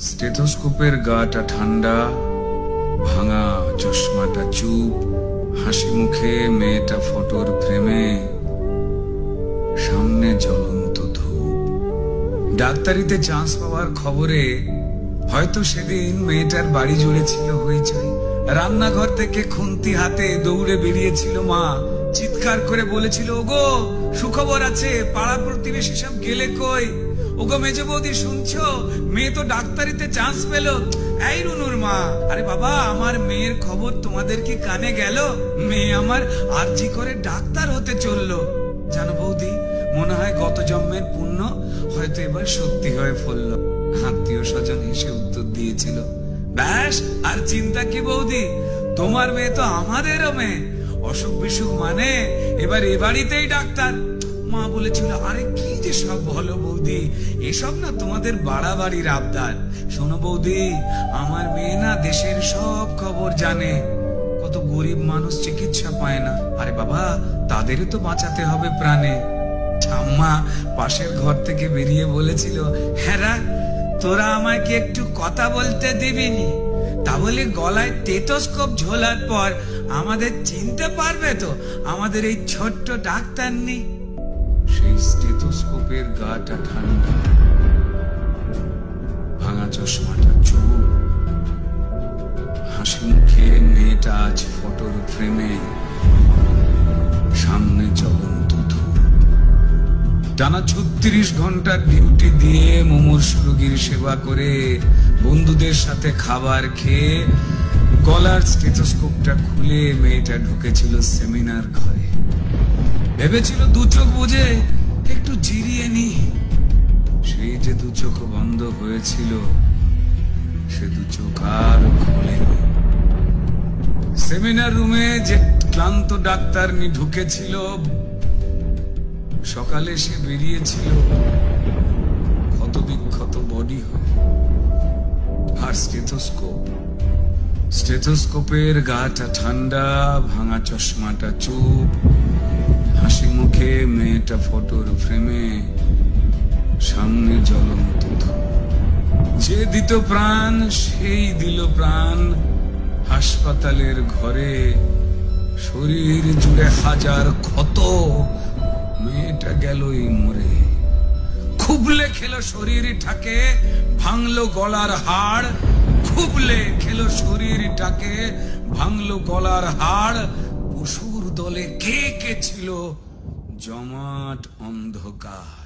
স্টেথোস্কোপের গাটা ঠান্ডা, ভাঙা চশমাটা চুপ, হাসি মুখে মেয়েটা ফটোর ফ্রেমে, সামনে জ্বলন্ত ধূপ। ডাক্তারিতে চান্স পাওয়ার খবরে হয়তো সেদিন মেয়েটার বাড়ি জুড়ে ছিল হইচই। রান্নাঘর থেকে খুন্তি হাতে দৌড়ে বেরিয়েছিল মা, চিৎকার করে বলেছিল, ওগো সুখবর আছে, পাড়া প্রতিবেশী সব গেলে কই? ওগো মেজো বৌদি শুনছো, মেয়ে তো ডাক্তারিতে চান্স পেল। এই রুনুর মা, আরে বাবা আমার মেয়ের খবর তোমাদের কি কানে গেল? মেয়ে আমার আরজি করে ডাক্তার হতে চললো। জানো বৌদি, মনে হয় গত জন্মের পুণ্য হয়তো এবার সত্যি হয়ে ফলল। আত্মীয় স্বজন হেসে উত্তর দিয়েছিল, ব্যাস আর চিন্তা কি বৌদি, তোমার মেয়ে তো আমাদেরও মেয়ে। অসুখ বিসুখ মানে এবার এ বাড়িতেই ডাক্তার। মা বলেছিল, আরে কি যে সব বলো বৌদি, এসব না তোমাদের বাড়াবাড়ির আবদার। শোনো বৌদি, আমার মেয়ে না দেশের সব খবর জানে। কত গরিব মানুষ চিকিৎসা পায় না, আরে বাবা তাদেরও তো বাঁচাতে হবে প্রাণে। ঠাম্মা পাশের ঘর থেকে বেরিয়ে বলেছিল, হ্যাঁ তোরা আমায় কি একটু কথা বলতে দিবিনি? তা বলে গলায় স্টেথোস্কোপ ঝোলার পর আমাদের চিনতে পারবে তো আমাদের এই ছোট্ট ডাক্তার নেই? সেই স্টেথোস্কোপের গাটা ঠান্ডা, ভাঙা চশমাটা চুপ, হাসি মুখে মেয়েটা আজ ফটোর ফ্রেমে, সামনে জ্বলন্ত ধূপ। টানা 36 ঘন্টার ডিউটি দিয়ে মুমূর্ষ রোগীর সেবা করে, বন্ধুদের সাথে খাবার খেয়ে গলার স্টেথোস্কোপটা খুলে মেয়েটা ঢুকেছিল সেমিনার ঘরে। ভেবেছিল দু চোখ বুঝে একটু জিরিয়ে নি। সেই যে দু চোখ বন্ধ হয়েছিল, সে দু চোখ আর খোলেনি। সেমিনার রুমে যে ক্লান্ত ডাক্তার নি ঢুকেছিল, সকালে সে বেরিয়েছিল ক্ষত বিক্ষত বডি হয়ে। আর স্টেথোস্কোপের গাটা ঠান্ডা, ভাঙা চশমাটা চুপ, হাসি মুখে মেয়েটা ফটোর ফ্রেমে, সামনে জ্বলন্ত ধূপ। যে দিত প্রাণ সেই দিল প্রাণ হাসপাতালের ঘরে। শরীর জুড়ে হাজার ক্ষত, মেয়েটা গেলই মরে। খুবলে খেলো শরীরটাকে, ভাঙলো গলার হাড়। খুবলে খেলো শরীরটাকে, ভাঙলো গলার হাড়। পশুর দলে কে কে ছিল, জমাট অন্ধকার।